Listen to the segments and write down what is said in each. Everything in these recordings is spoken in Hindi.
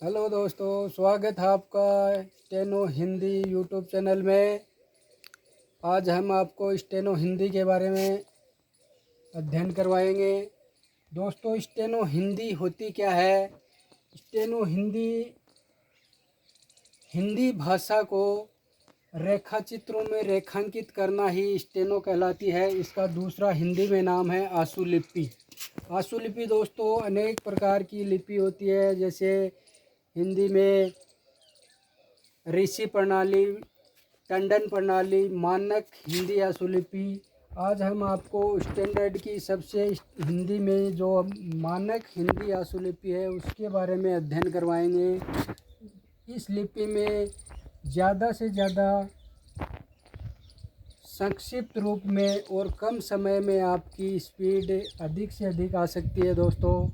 हेलो दोस्तों, स्वागत है आपका स्टेनो हिंदी यूट्यूब चैनल में। आज हम आपको स्टेनो हिंदी के बारे में अध्ययन करवाएंगे। दोस्तों, स्टेनो हिंदी होती क्या है? स्टेनो हिंदी हिंदी भाषा को रेखा चित्रों में रेखांकित करना ही स्टेनो कहलाती है। इसका दूसरा हिंदी में नाम है आशुलिपि। आशुलिपि दोस्तों अनेक प्रकार की लिपि होती है, जैसे हिंदी में ऋषि प्रणाली, टंडन प्रणाली, मानक हिंदी आशुलिपि। आज हम आपको स्टैंडर्ड की सबसे हिंदी में जो मानक हिंदी आशुलिपि है उसके बारे में अध्ययन करवाएंगे। इस लिपि में ज़्यादा से ज़्यादा संक्षिप्त रूप में और कम समय में आपकी स्पीड अधिक से अधिक आ सकती है। दोस्तों,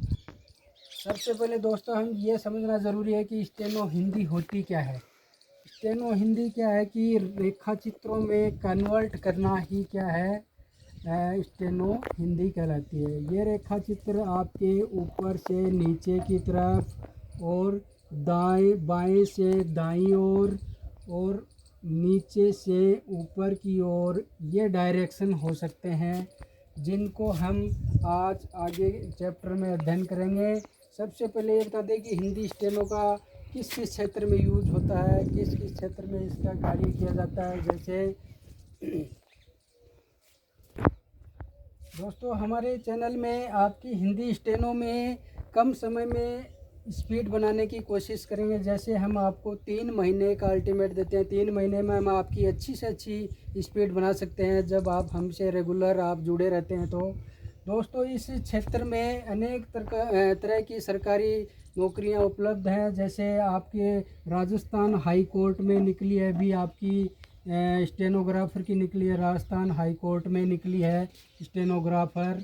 सबसे पहले दोस्तों हम ये समझना ज़रूरी है कि स्टेनो हिंदी होती क्या है। स्टेनो हिंदी क्या है कि रेखा चित्रों में कन्वर्ट करना ही क्या है, स्टेनो हिंदी कहलाती है। ये रेखा चित्र आपके ऊपर से नीचे की तरफ और दाएं बाएं से दाईं ओर और नीचे से ऊपर की ओर ये डायरेक्शन हो सकते हैं, जिनको हम आज आगे चैप्टर में अध्ययन करेंगे। सबसे पहले ये बता दें कि हिंदी स्टेनो का किस किस क्षेत्र में यूज होता है, किस किस क्षेत्र में इसका कार्य किया जाता है। जैसे दोस्तों, हमारे चैनल में आपकी हिंदी स्टेनो में कम समय में स्पीड बनाने की कोशिश करेंगे। जैसे हम आपको 3 महीने का अल्टीमेट देते हैं। 3 महीने में हम आपकी अच्छी से अच्छी स्पीड बना सकते हैं जब आप हमसे रेगुलर आप जुड़े रहते हैं। तो दोस्तों, इस क्षेत्र में अनेक तरह की सरकारी नौकरियां उपलब्ध हैं। जैसे आपके राजस्थान हाई कोर्ट में निकली है, अभी आपकी स्टेनोग्राफर की निकली है। राजस्थान हाई कोर्ट में निकली है स्टेनोग्राफर।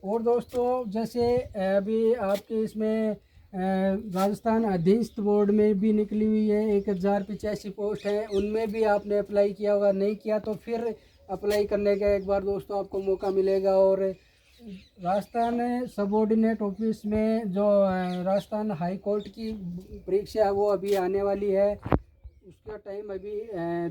और दोस्तों, जैसे अभी आपके इसमें राजस्थान अधीनस्थ बोर्ड में भी निकली हुई है, 1085 पोस्ट है। उनमें भी आपने अप्लाई किया होगा, नहीं किया तो फिर अप्लाई करने का एक बार दोस्तों आपको मौका मिलेगा। और राजस्थान सबऑर्डिनेट ऑफिस में जो राजस्थान हाई कोर्ट की परीक्षा है वो अभी आने वाली है। उसका टाइम अभी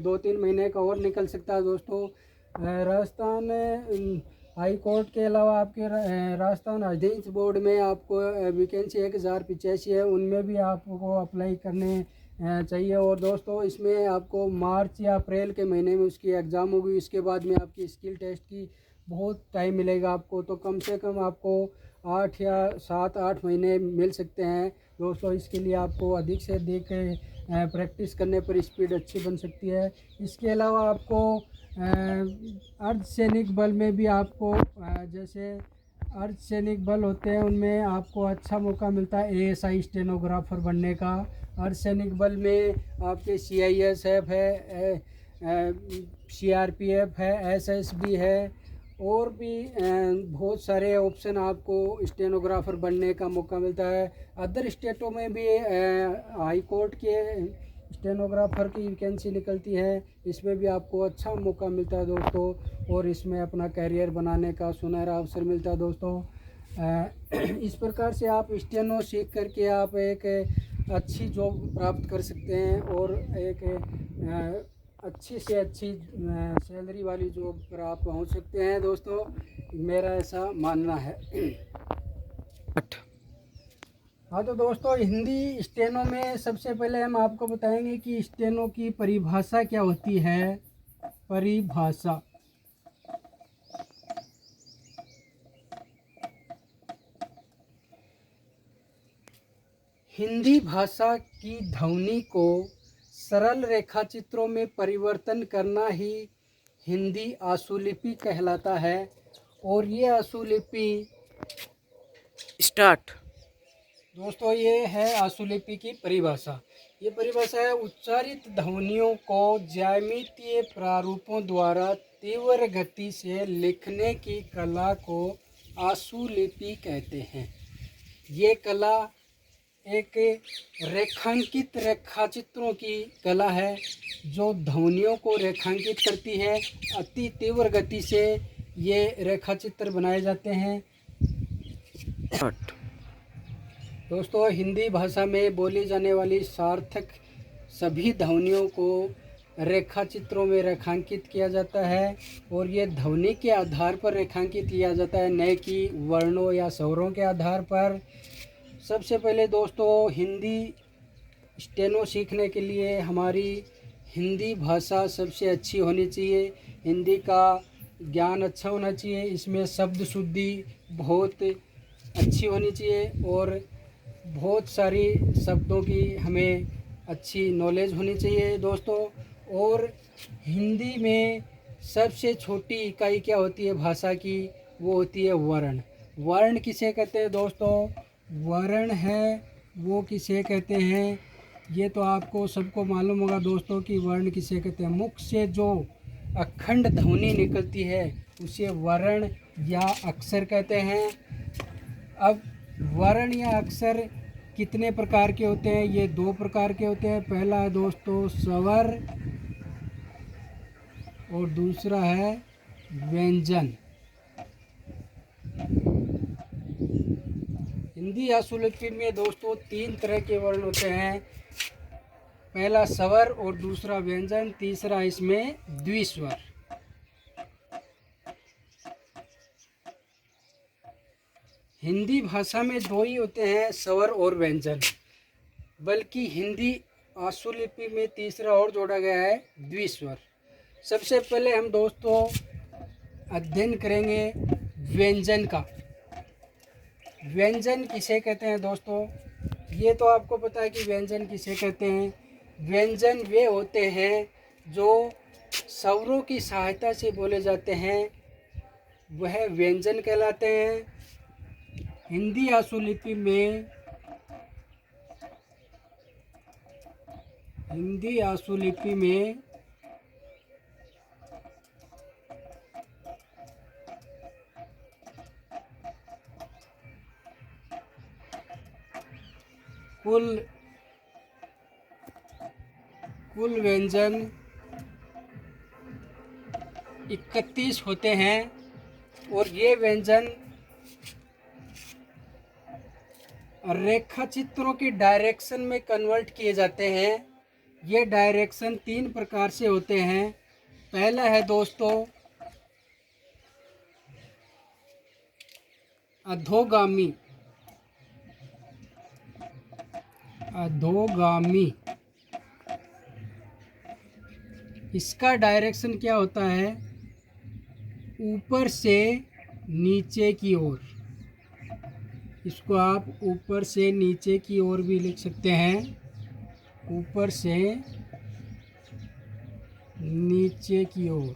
2-3 महीने का और निकल सकता है। दोस्तों, राजस्थान हाई कोर्ट के अलावा आपके राजस्थान अधीनस्थ बोर्ड में आपको वैकेंसी 1085 है, उनमें भी आपको अप्लाई करने चाहिए। और दोस्तों, इसमें आपको मार्च या अप्रैल के महीने में उसकी एग्ज़ाम होगी। इसके बाद में आपकी स्किल टेस्ट की बहुत टाइम मिलेगा आपको, तो कम से कम आपको 8 या 7-8 महीने मिल सकते हैं। दोस्तों, इसके लिए आपको अधिक से अधिक प्रैक्टिस करने पर स्पीड अच्छी बन सकती है। इसके अलावा आपको अर्धसैनिक बल में भी आपको जैसे अर्धसैनिक बल होते हैं उनमें आपको अच्छा मौका मिलता है एएसआई स्टेनोग्राफर बनने का। अर्धसैनिक बल में आपके सीआईएसएफ है, सीआरपीएफ है, एसएसबी है और भी बहुत सारे ऑप्शन आपको स्टेनोग्राफर बनने का मौका मिलता है। अदर स्टेटों में भी हाई कोर्ट के स्टेनोग्राफर की वैकेंसी निकलती है, इसमें भी आपको अच्छा मौका मिलता है दोस्तों, और इसमें अपना करियर बनाने का सुनहरा अवसर मिलता है दोस्तों। इस प्रकार से आप स्टेनो सीख करके आप एक अच्छी जॉब प्राप्त कर सकते हैं और एक अच्छी से अच्छी सैलरी वाली जॉब पर आप पहुंच सकते हैं। दोस्तों, मेरा ऐसा मानना है। हाँ, तो दोस्तों, हिंदी स्टेनो में सबसे पहले हम आपको बताएंगे कि स्टेनो की परिभाषा क्या होती है। परिभाषा हिंदी भाषा की ध्वनि को सरल रेखाचित्रों में परिवर्तन करना ही हिंदी आशुलिपि कहलाता है। और ये आशुलिपि स्टार्ट दोस्तों, ये है आशुलिपि की परिभाषा। ये परिभाषा है उच्चारित ध्वनियों को ज्यामितीय प्रारूपों द्वारा तीव्र गति से लिखने की कला को आशुलिपि कहते हैं। ये कला एक रेखांकित रेखाचित्रों की कला है जो ध्वनियों को रेखांकित करती है अति तीव्र गति से ये रेखा चित्र बनाए जाते हैं। दोस्तों, हिंदी भाषा में बोली जाने वाली सार्थक सभी ध्वनियों को रेखा चित्रों में रेखांकित किया जाता है और ये ध्वनि के आधार पर रेखांकित किया जाता है, न कि वर्णों या स्वरों के आधार पर। सबसे पहले दोस्तों, हिंदी स्टेनो सीखने के लिए हमारी हिंदी भाषा सबसे अच्छी होनी चाहिए। हिंदी का ज्ञान अच्छा होना चाहिए, इसमें शब्द शुद्धि बहुत अच्छी होनी चाहिए और बहुत सारी शब्दों की हमें अच्छी नॉलेज होनी चाहिए दोस्तों। और हिंदी में सबसे छोटी इकाई क्या होती है भाषा की? वो होती है वर्ण। वर्ण किसे कहते हैं दोस्तों? वर्ण है वो किसे कहते हैं, ये तो आपको सबको मालूम होगा दोस्तों कि वर्ण किसे कहते हैं। मुख से जो अखंड ध्वनि निकलती है उसे वर्ण या अक्षर कहते हैं। अब वर्ण या अक्षर कितने प्रकार के होते हैं? ये दो प्रकार के होते हैं। पहला है दोस्तों स्वर और दूसरा है व्यंजन। हिंदी आशुलिपि में दोस्तों 3 तरह के वर्ण होते हैं। पहला स्वर और दूसरा व्यंजन, तीसरा इसमें द्विस्वर। हिंदी भाषा में 2 ही होते हैं, स्वर और व्यंजन, बल्कि हिंदी आशुलिपि में तीसरा और जोड़ा गया है, द्विस्वर। सबसे पहले हम दोस्तों अध्ययन करेंगे व्यंजन का। व्यंजन किसे कहते हैं दोस्तों? ये तो आपको पता है कि व्यंजन किसे कहते हैं। व्यंजन वे होते हैं जो स्वरों की सहायता से बोले जाते हैं, वह व्यंजन कहलाते हैं। हिंदी आशुलिपि में कुल व्यंजन 31 होते हैं और ये व्यंजन रेखा चित्रों की डायरेक्शन में कन्वर्ट किए जाते हैं। ये डायरेक्शन 3 प्रकार से होते हैं। पहला है दोस्तों अधोगामी। इसका डायरेक्शन क्या होता है? ऊपर से नीचे की ओर। इसको आप ऊपर से नीचे की ओर भी लिख सकते हैं, ऊपर से नीचे की ओर।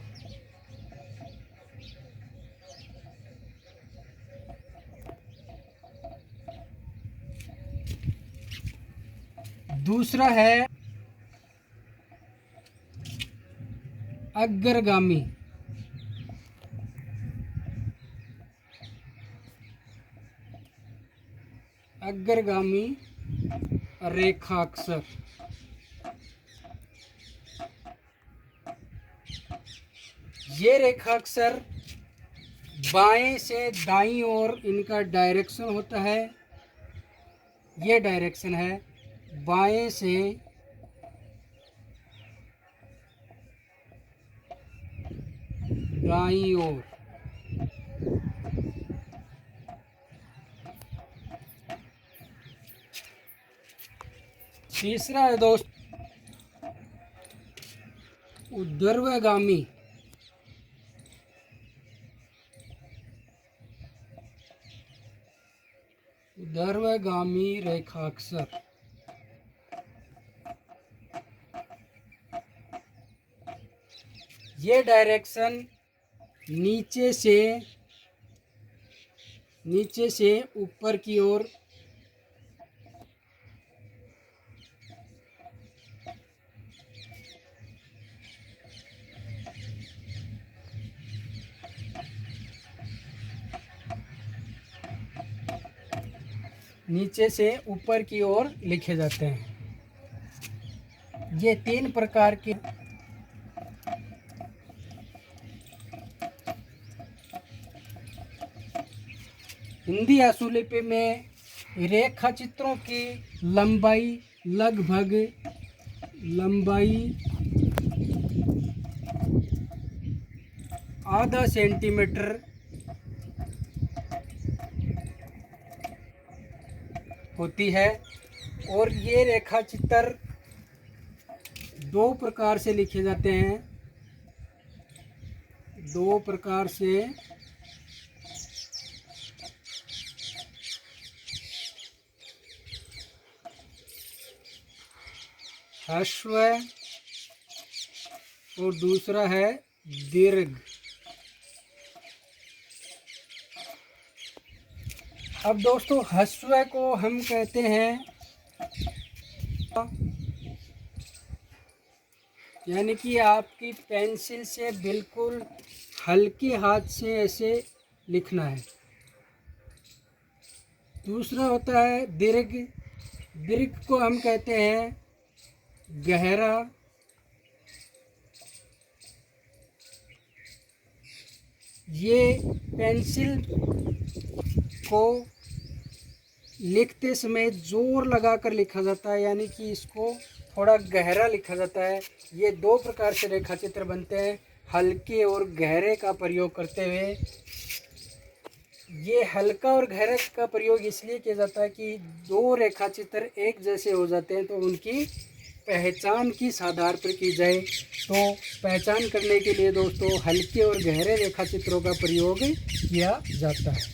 दूसरा है अग्रगामी। अग्रगामी रेखाक्षर। ये रेखाक्षर बाएं से दाईं ओर इनका डायरेक्शन होता है। ये डायरेक्शन है बाएं से दाईं ओर। तीसरा है दोस्त ऊर्ध्वगामी। ऊर्ध्वगामी रेखाक्षर। ये डायरेक्शन नीचे से ऊपर की ओर लिखे जाते हैं। ये 3 प्रकार के हिंदी आशुलिपि में रेखा चित्रों की लंबाई लगभग आधा सेंटीमीटर होती है। और ये रेखा चित्र दो प्रकार से लिखे जाते हैं, दो प्रकार से। ह्रस्व और दूसरा है दीर्घ। अब दोस्तों ह्रस्व को हम कहते हैं, यानी कि आपकी पेंसिल से बिल्कुल हल्के हाथ से ऐसे लिखना है। दूसरा होता है दीर्घ। दीर्घ को हम कहते हैं गहरा। ये पेंसिल को लिखते समय जोर लगाकर लिखा जाता है, यानी कि इसको थोड़ा गहरा लिखा जाता है। ये दो प्रकार से रेखा चित्र बनते हैं, हल्के और गहरे का प्रयोग करते हुए। ये हल्का और गहरे का प्रयोग इसलिए किया जाता है कि दो रेखा चित्र एक जैसे हो जाते हैं, तो उनकी पहचान किस आधार पर की जाए। तो पहचान करने के लिए दोस्तों हल्के और गहरे रेखा चित्रों का प्रयोग किया जाता है।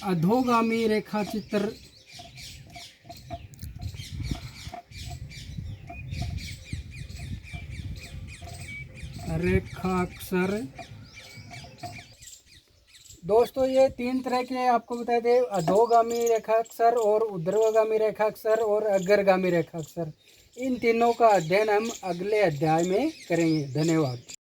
अधोगामी रेखा चित्र रेखाक्षर। दोस्तों ये तीन तरह के आपको बताए थे, अधोगामी रेखाक्षर और ऊर्ध्वगामी रेखाक्षर और अग्रगामी रेखाक्षर। इन तीनों का अध्ययन हम अगले अध्याय में करेंगे। धन्यवाद।